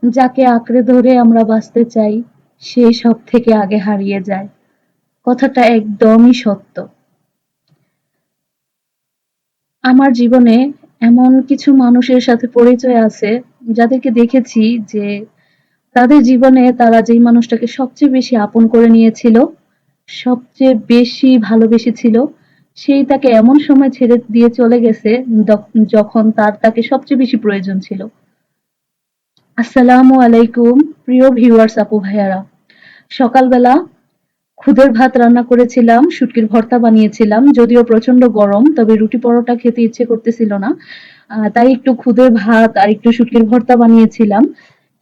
যাকে আঁকড়ে ধরে আমরা বাঁচতে চাই সে সব থেকে আগে হারিয়ে যায়। কথাটা একদমই সত্য। আমার জীবনে এমন কিছু মানুষের সাথে পরিচয় আছে যাদেরকে দেখেছি যে তাদের জীবনে তারা যেই মানুষটাকে সবচেয়ে বেশি আপন করে নিয়েছিল, সবচেয়ে বেশি ভালোবেসেছিল, সেই তাকে এমন সময় ছেড়ে দিয়ে চলে গেছে যখন তাকে সবচেয়ে বেশি প্রয়োজন ছিল। আসসালামু আলাইকুম প্রিয় ভিউয়ার্স আপু ভাইয়ারা। সকালবেলা খুদের ভাত রান্না করেছিলাম, শুটকির ভর্তা বানিয়েছিলাম। যদিও প্রচন্ড গরম, তবে রুটি পরোটা খেতে ইচ্ছে করতেছিল না। তাই একটু খুদের ভাত আর একটু শুটকির ভর্তা বানিয়েছিলাম।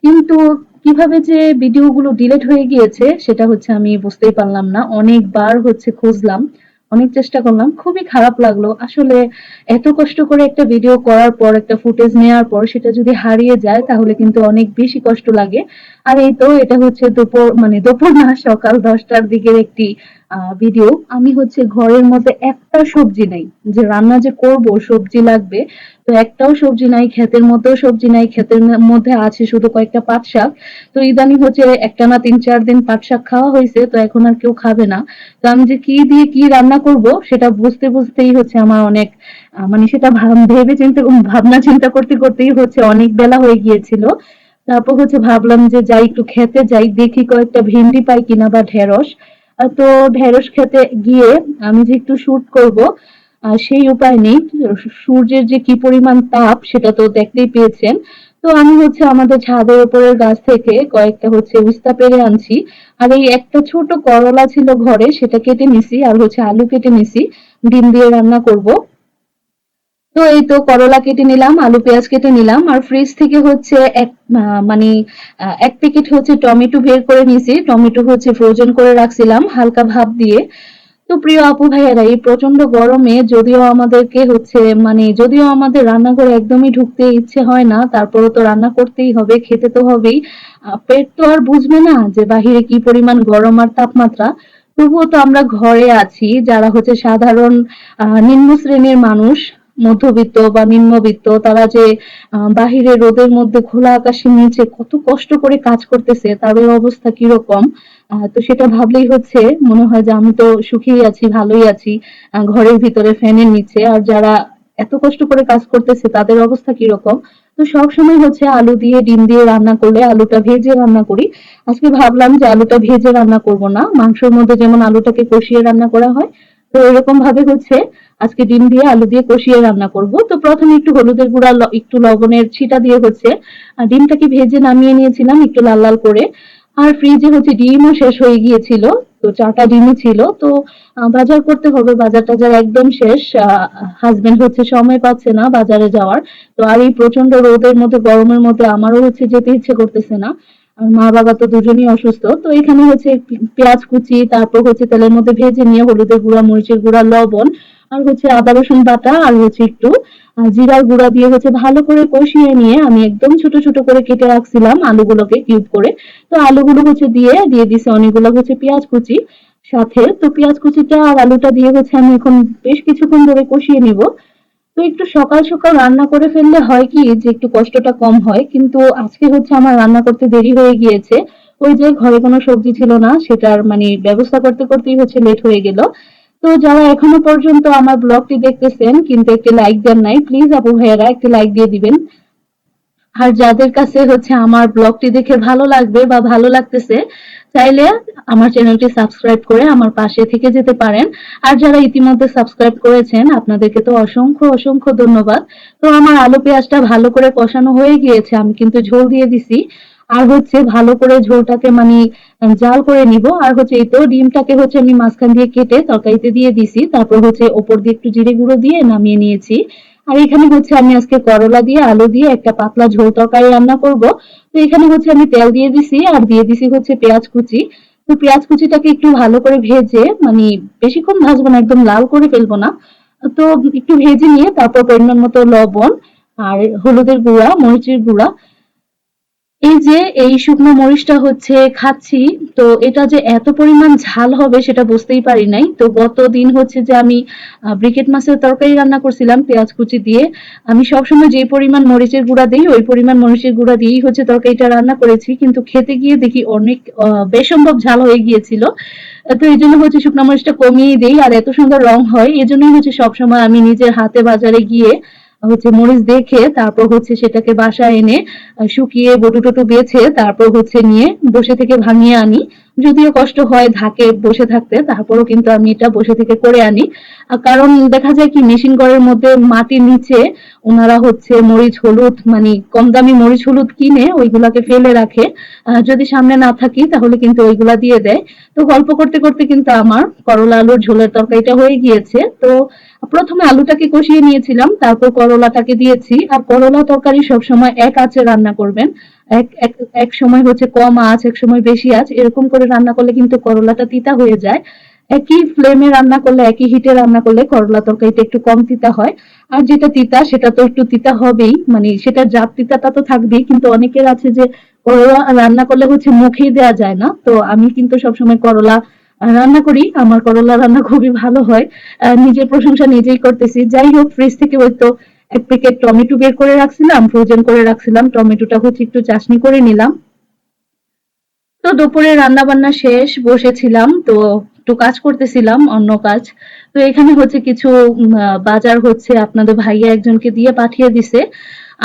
কিন্তু কিভাবে যে ভিডিওগুলো ডিলিট হয়ে গিয়েছে সেটা হচ্ছে আমি বুঝতেই পারলাম না। অনেকবার হচ্ছে খুঁজলাম, অনেক চেষ্টা করলাম। খুবই খারাপ লাগলো। আসলে এত কষ্ট করে একটা ভিডিও করার পর, একটা ফুটেজ নেওয়ার পর সেটা যদি হারিয়ে যায় তাহলে কিন্তু অনেক বেশি কষ্ট লাগে। আর এই তো এটা হচ্ছে দুপুর না সকাল ১০টার দিকের একটি ভিডিও। আমি হচ্ছে ঘরের মধ্যে একটা সবজি নাই। যে রান্না যে করব সবজি লাগবে, তো একটাও সবজি নাই, ক্ষেতের মধ্যেও সবজি নাই, ক্ষেতের মধ্যে আছে শুধু কয়েকটা পাট শাক। তো ইদানিং হচ্ছে একটানা ৩-৪ দিন পাট শাক খাওয়া হয়েছে, তো এখন আর কেউ খাবে না। তো আমি যে কি দিয়ে কি রান্না করব সেটা বুঝতেই হচ্ছে আমার অনেক মানে সেটা ভেবে চিন্তে ভাবনা চিন্তা করতেই হচ্ছে অনেক বেলা হয়ে গিয়েছিল। তারপর হচ্ছে ভাবলাম যে যাই একটু খেতে যাই, দেখি কয়েকটা ভেন্ডি পাই কিনা বা ঢেঁড়স। তো ঢেঁড়স খেতে গিয়ে আমি যে একটু শুট করব সেই উপায় নেই। সূর্যের যে কি পরিমাণ তাপ সেটা তো দেখতেই পেয়েছেন। তো আমি হচ্ছে আমাদের ছাদের উপরের গাছ থেকে কয়েকটা হচ্ছে উস্তা পেড়ে আনছি। আর এই একটা ছোট করলা ছিল ঘরে, সেটা কেটে নিছি, আর হচ্ছে আলু কেটে নিছি, ডিম দিয়ে রান্না করব। তো এই তো করলা কেটে নিলাম, আলু পেঁয়াজ কেটে নিলাম, আর ফ্রিজ থেকে হচ্ছে মানে ১ প্যাকেট হচ্ছে টমেটো বের করে নিছি। টমেটো হচ্ছে ফ্রোজেন করে রাখছিলাম হালকা ভাপ দিয়ে। তো প্রিয় আপু ভাইয়ারা, এই প্রচন্ড গরমে যদিও আমাদের রান্নাঘরে একদমই ঢুকতে ইচ্ছে হয় না, তারপরেও তো রান্না করতেই হবে, খেতে তো হবেই। পেট তো আর বুঝবে না যে বাহিরে কি পরিমাণ গরম আর তাপমাত্রা। তবুও তো আমরা ঘরে আছি যারা হচ্ছে সাধারণ নিম্ন শ্রেণীর মানুষ, মধ্যবিত্ত বা নিম্নবিত্ত, তারা যে বাহিরে রোদের মধ্যে খোলা আকাশের নিচে কত কষ্ট করে কাজ করতেছে, তাদের অবস্থা কিরকম। তো সেটা ভাবলেই হচ্ছে মনে হয় যে আমি তো সুখেই আছি, ভালোই আছি ঘরের ভিতরে ফ্যানের নিচে। আর যারা এত কষ্ট করে কাজ করতেছে তাদের অবস্থা কিরকম। তো সবসময় হচ্ছে আলু দিয়ে ডিম দিয়ে রান্না করলে আলুটা ভেজে রান্না করি। আজকে ভাবলাম যে আলুটা ভেজে রান্না করব না, মাংসের মধ্যে যেমন আলুটাকে কষিয়ে রান্না করা হয়, তো এরকম ভাবে হচ্ছে আজকে ডিম দিয়ে আলু দিয়ে কষিয়ে রান্না করব। তো প্রথমে একটু হলুদের গুঁড়া, একটু লবণের ছিটা দিয়ে হচ্ছে ডিমটাকে ভেজে নামিয়ে নিয়েছিলাম একটু লাল লাল করে। আর ফ্রিজে হচ্ছে ডিমও শেষ হয়ে গিয়েছিল, তো ৪টা ডিমই ছিল। তো বাজার করতে হবে, বাজার টাজার একদম শেষ। হাজবেন্ড হচ্ছে সময় পাচ্ছে না বাজারে যাওয়ার। তো আর এই প্রচন্ড রোদের মধ্যে, গরমের মধ্যে আমারও হচ্ছে যেতে ইচ্ছে করতেছে না। আর মা বাবা তো দুজনই অসুস্থ। তো এখানে হচ্ছে পেঁয়াজ কুচি, তারপর হচ্ছে তেলের মধ্যে ভেজে নিয়ে হলুদের গুঁড়া, মরিচের গুঁড়া, লবণ, আর হচ্ছে আদা রসুন বাটা, আর হচ্ছে একটু জিরার গুঁড়া দিয়ে হচ্ছে ভালো করে কষিয়ে নিয়ে আমি একদম ছোট ছোট করে কেটে রাখছিলাম আলুগুলোকে কিউব করে। তো আলুগুলো হচ্ছে দিয়ে দিছে অনেকগুলো হচ্ছে পেঁয়াজ কুচি সাথে। তো পেঁয়াজ কুচিটা আর আলুটা দিয়ে হচ্ছে আমি এখন বেশ কিছুক্ষণ ধরে কষিয়ে নিব। তো একটু সকাল সকাল রান্না করে ফেললে হয় কি যে একটু কষ্টটা কম হয়, কিন্তু আজকে হচ্ছে আমার রান্না করতে দেরি হয়ে গিয়েছে। ওই যে ঘরে কোনো সবজি ছিল না, সেটার মানে ব্যবস্থা করতেই হচ্ছে লেট হয়ে গেল। তো যারা এখনো পর্যন্ত আমার ব্লগটি দেখতেছেন কিন্তু একটি লাইক দেন নাই, প্লিজ আপু ভাইয়েরা একটি লাইক দিয়ে দিবেন। আর যাদের কাছে হচ্ছে আমার ব্লগটি দেখে ভালো লাগবে বা ভালো লাগতেছে, চাইলে আমার চ্যানেলটি সাবস্ক্রাইব করে আমার পাশে থেকে যেতে পারেন। আর যারা ইতিমধ্যে সাবস্ক্রাইব করেছেন আপনাদেরকে তো অসংখ্য অসংখ্য ধন্যবাদ। তো আমার আলু পেঁয়াজটা ভালো করে কষানো হয়ে গিয়েছে, আমি কিন্তু ঝোল দিয়ে দিছি। আর হচ্ছে ভালো করে ঝোলটাকে মানে জাল করে নিব। আর হচ্ছে এই তো ডিমটাকে হচ্ছে আমি মাঝখান দিয়ে কেটে তরকারিতে দিয়ে দিছি, তারপর হচ্ছে ওপর দিয়ে একটু জিরে গুঁড়ো দিয়ে নামিয়ে নিয়েছি। আর এখানে হচ্ছে আমি আজকে করলা দিয়ে আলু দিয়ে একটা পাতলা ঝোল তরকারি রান্না করব। তো এখানে হচ্ছে আমি তেল দিয়ে দিছি আর দিয়ে দিছি হচ্ছে পেঁয়াজ কুচি। তো পেঁয়াজ কুচিটাকে একটু ভালো করে ভেজে মানে বেশিক্ষণ ভাজবো না, একদম লাল করে ফেলবো না। তো একটু ভেজে নিয়ে তারপর পরিমাণ মতো লবণ আর হলুদের গুঁড়া, মরিচের গুঁড়া এই যে এই শুকনো মরিচটা হচ্ছে খাচ্ছি, তো এটা যে এত পরিমাণ ঝাল হবে সেটা বুঝতেই পারি নাই। তো গতদিন হচ্ছে যে আমি ব্রিকেট মাছের তরকারি রান্না করছিলাম পেঁয়াজ কুচি দিয়ে। আমি সবসময় যে পরিমাণ মরিচের গুঁড়া দেই ওই পরিমাণ মরিচের গুঁড়া দিয়েই হচ্ছে তরকারিটা রান্না করেছি, কিন্তু খেতে গিয়ে দেখি অনেক বেসম্ভব ঝাল হয়ে গিয়েছিল। তো এই জন্য হচ্ছে শুকনো মরিচটা কমিয়ে দেই, আর এত সুন্দর রং হয় এজন্যই হচ্ছে সবসময় আমি নিজের হাতে বাজারে গিয়ে হচ্ছে মরিচ দেখে তারপর হচ্ছে সেটাকে বাসায় এনে শুকিয়ে বটু টটু বেছে তারপর হচ্ছে নিয়ে বসে থেকে ভাঙিয়ে আনি। যদিও কষ্ট হয় ধাকে বসে থাকতে, তারপরও কিন্তু আমি এটা বসে থেকে করে আনি। কারণ দেখা যায় কি মেশিন ঘরের মধ্যে মাটির নিচে ওনারা হচ্ছে মরিচ হলুদ মানে কম দামি মরিচ হলুদ কিনে ওইগুলাকে ফেলে রাখে। যদি সামনে না থাকি তাহলে কিন্তু ওইগুলা দিয়ে দেয়। তো গল্প করতে করতে কিন্তু আমার করলা আলুর ঝোলের তরকারিটা হয়ে গিয়েছে। তো প্রথমে আলুটাকে কষিয়ে নিয়েছিলাম, তারপর করলাটাকে দিয়েছি। আর করলা তরকারি সবসময় এক আঁচে রান্না করবেন। এক এক এক সময় হচ্ছে কম আঁচ, এক সময় বেশি আঁচ, এরকম করে রান্না করলে কিন্তু করলাটা তিতা হয়ে যায়। একই ফ্লেমে রান্না করলে, একই হিটে রান্না করলে করলা তরকারিটা একটু কম তিতা হয়। আর যেটা তিতা সেটা তো একটু তিতা হবেই, মানে সেটার জাত তিতাটা তো থাকবেই। কিন্তু অনেকের আছে যে করলা রান্না করলে হচ্ছে মুখেই দেওয়া যায় না। তো আমি কিন্তু সবসময় করলা রান্না করি, আমার করলা রান্না খুবই ভালো হয়। নিজের প্রশংসা নিজেই করতেছি। যাই হোক, ফ্রিজ থেকে ওই তো এক প্যাকেট টমেটো বের করে রাখছিলাম, ফ্রোজেন করে রাখছিলাম। টমেটোটা হচ্ছে একটু চাশনি করে নিলাম। তো দুপুরে রান্না বান্না শেষ, বসেছিলাম তো একটু কাজ করতেছিলাম, অন্য কাজ। তো এখানে হচ্ছে কিছু বাজার হচ্ছে আপনাদের ভাইয়া একজনকে দিয়ে পাঠিয়ে দিছে।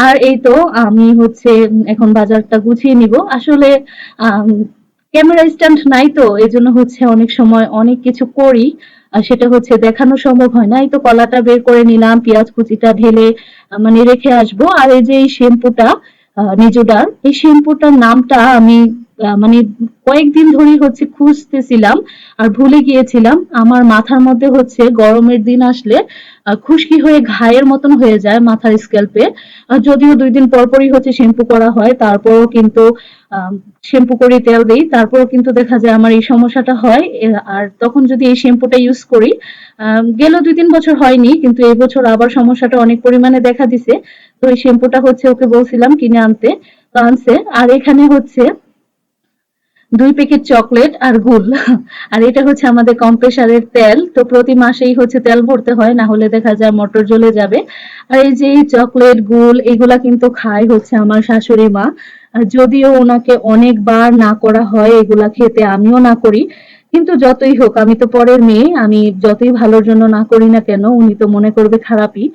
আর এই তো আমি হচ্ছে এখন বাজারটা গুছিয়ে নিব। আসলে আম, ক্যামেরা স্ট্যান্ড নাই, তো এই জন্য হচ্ছে অনেক সময় অনেক কিছু করি আর সেটা হচ্ছে দেখানো সম্ভব হয় না। এই তো কলাটা বের করে নিলাম, পেঁয়াজ কুচিটা ঢেলে মানে রেখে আসবো। আর এই যে এই শ্যাম্পুটা নিজুডার, এই শ্যাম্পুটার নামটা আমি মানে কয়েকদিন ধরেই হচ্ছে খুঁজতেছিলাম আর ভুলে গিয়েছিলাম। আমার মাথার মধ্যে হচ্ছে গরমের দিন আসলে খুশকি হয়ে ঘায়ের মতন হয়ে যায় মাথার স্ক্যাল্পে। যদিও ২ দিন পর পরই হচ্ছে শ্যাম্পু করা হয়, তারপরও কিন্তু শ্যাম্পু করে তেল দিই, তারপরও কিন্তু দেখা যায় আমার এই সমস্যাটা হয়। আর তখন যদি এই শ্যাম্পুটা ইউজ করি, গেল ২-৩ বছর হয়নি, কিন্তু এই বছর আবার সমস্যাটা অনেক পরিমাণে দেখা দিছে। তো এই শ্যাম্পুটা হচ্ছে ওকে বলছিলাম কিনে আনতে, তো আনছে। আর এখানে হচ্ছে ২ প্যাকেট চকলেট আর গুল। আর এটা হচ্ছে আমাদের কম্প্রেসারের তেল। তো প্রতি মাসেই হচ্ছে তেল ভরতে হয়, না হলে দেখা যায় মোটর জ্বলে যাবে। আর এই যে চকলেট, গুল এগুলা কিন্তু খায় হচ্ছে আমার শাশুড়ি মা। যদিও ওনাকে অনেকবার না করা হয় এগুলা খেতে, আমিও না করি। কিন্তু যতই হোক আমি তো পরের মেয়ে, আমি যতই ভালোর জন্য না করি না কেন উনি তো মনে করবে খারাপই।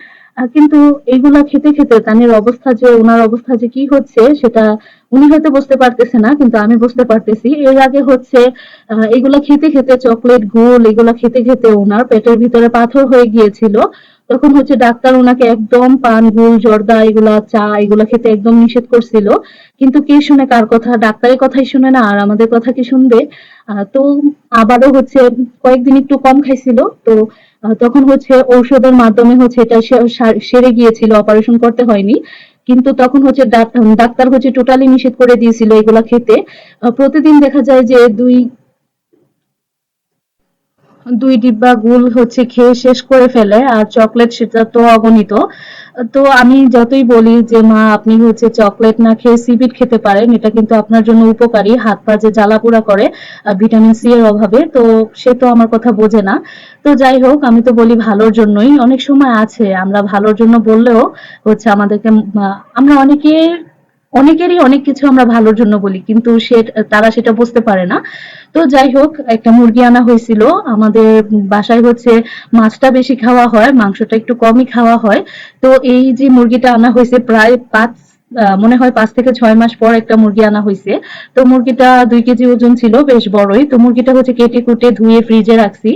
কিন্তু এগুলা খেতে খেতে কানের অবস্থা যে, ওনার অবস্থা যে কি হচ্ছে সেটা উনি হয়তো বুঝতে পারতেছে না, কিন্তু আমি বুঝতে পারতেছি। এর আগে হচ্ছে এগুলা খেতে খেতে চকলেট, গুল এগুলা খেতে খেতে ওনার পেটের ভিতরে পাথর হয়ে গিয়েছিল। তখন হচ্ছে ডাক্তার ওনাকে একদম পান, গুল, জর্দা এগুলা, চা এগুলা খেতে একদম নিষেধ করছিল। কিন্তু কে শুনে কার কথা? ডাক্তারের কথাই শুনে না, আর আমাদের কথা কি শুনবে? তো আবারও হচ্ছে কয়েকদিন একটু কম খাইছিল। তো তখন হচ্ছে ঔষধের মাধ্যমে হচ্ছে এটা সেরে গিয়েছিল, অপারেশন করতে হয়নি। কিন্তু তখন হচ্ছে ডাক্তার হচ্ছে টোটালি নিষেধ করে দিয়েছিল এগুলা খেতে। প্রতিদিন দেখা যায় যে ২ ডিব্বা গুল হচ্ছে খেয়ে শেষ করে ফেলে, আর চকলেট সেটা তো অগণিত। তো আমি যতই বলি যে মা আপনি হচ্ছে চকলেট না খেয়ে সিবিট খেতে পারেন, এটা কিন্তু আপনার জন্য উপকারী, হাত পা যে জ্বালা পোড়া করে ভিটামিন সি এর অভাবে, তো সে তো আমার কথা বোঝে না। তো যাই হোক, আমি তো বলি ভালোর জন্যই। অনেক সময় আছে আমরা ভালোর জন্য বললেও হচ্ছে আমাদেরকে আমরা অনেকেরই অনেক কিছু আমরা ভালোর জন্য বলি, কিন্তু তারা সেটা বুঝতে পারে না। তো যাই হোক, একটা মুরগি আনা হয়েছিল আমাদের বাসায় হচ্ছে। মাছটা বেশি খাওয়া হয়, মাংসটা একটু কমই খাওয়া হয়। তো এই যে মুরগিটা আনা হয়েছে প্রায় মনে হয় ৫ থেকে ৬ মাস পর একটা মুরগি আনা হয়েছে। তো মুরগিটা ২ কেজি ওজন ছিল, বেশ বড়ই। তো মুরগিটা হচ্ছে কেটে কুটে ধুয়ে ফ্রিজে রাখছি।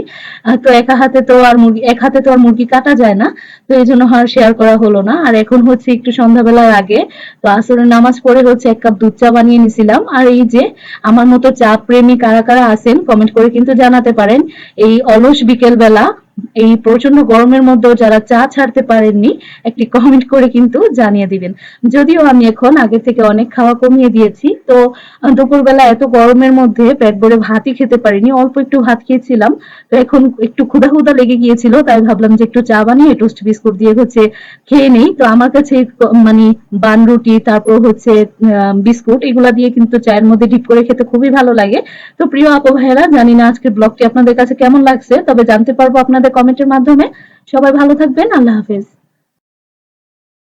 তো এক হাতে তো আর মুরগি কাটা যায় না। তো এই জন্য আর শেয়ার করা হলো না। আর এখন হচ্ছে একটু সন্ধ্যাবেলার আগে তো আসরের নামাজ পড়ে হচ্ছে ১ কাপ দুধ চা বানিয়ে নিছিলাম। আর এই যে আমার মতো চা প্রেমী কারা কারা আছেন কমেন্ট করে কিন্তু জানাতে পারেন। এই অলস বিকেল বেলা এই প্রচন্ড গরমের মধ্যেও যারা চা ছাড়তে পারেননি একটি কমেন্ট করে কিন্তু জানিয়ে দিবেন। যদিও আমি এখন আগে থেকে অনেক খাওয়া কমিয়ে দিয়েছি, তো দুপুরবেলা এত গরমের মধ্যে পেট ভরে ভাতই খেতে পারিনি, অল্প একটু ভাত খেয়েছিলাম। তো এখন একটু ক্ষুধা ক্ষুধা লেগে গিয়েছিল, তাই ভাবলাম যে একটু চা বানিয়ে টোস্ট বিস্কুট দিয়ে খেয়ে নেই। তো আমার কাছে মানে বান রুটি, তারপর বিস্কুট, এগুলা দিয়ে কিন্তু চায়ের মধ্যে ডিপ করে খেতে খুবই ভালো লাগে। তো প্রিয় আপু ভাইয়েরা, জানি না আজকের ব্লগটি আপনাদের কাছে কেমন লাগছে, তবে জানতে পারবো আপনাদের কমেন্টের মাধ্যমে। সবাই ভালো থাকবেন। আল্লাহ হাফেজ।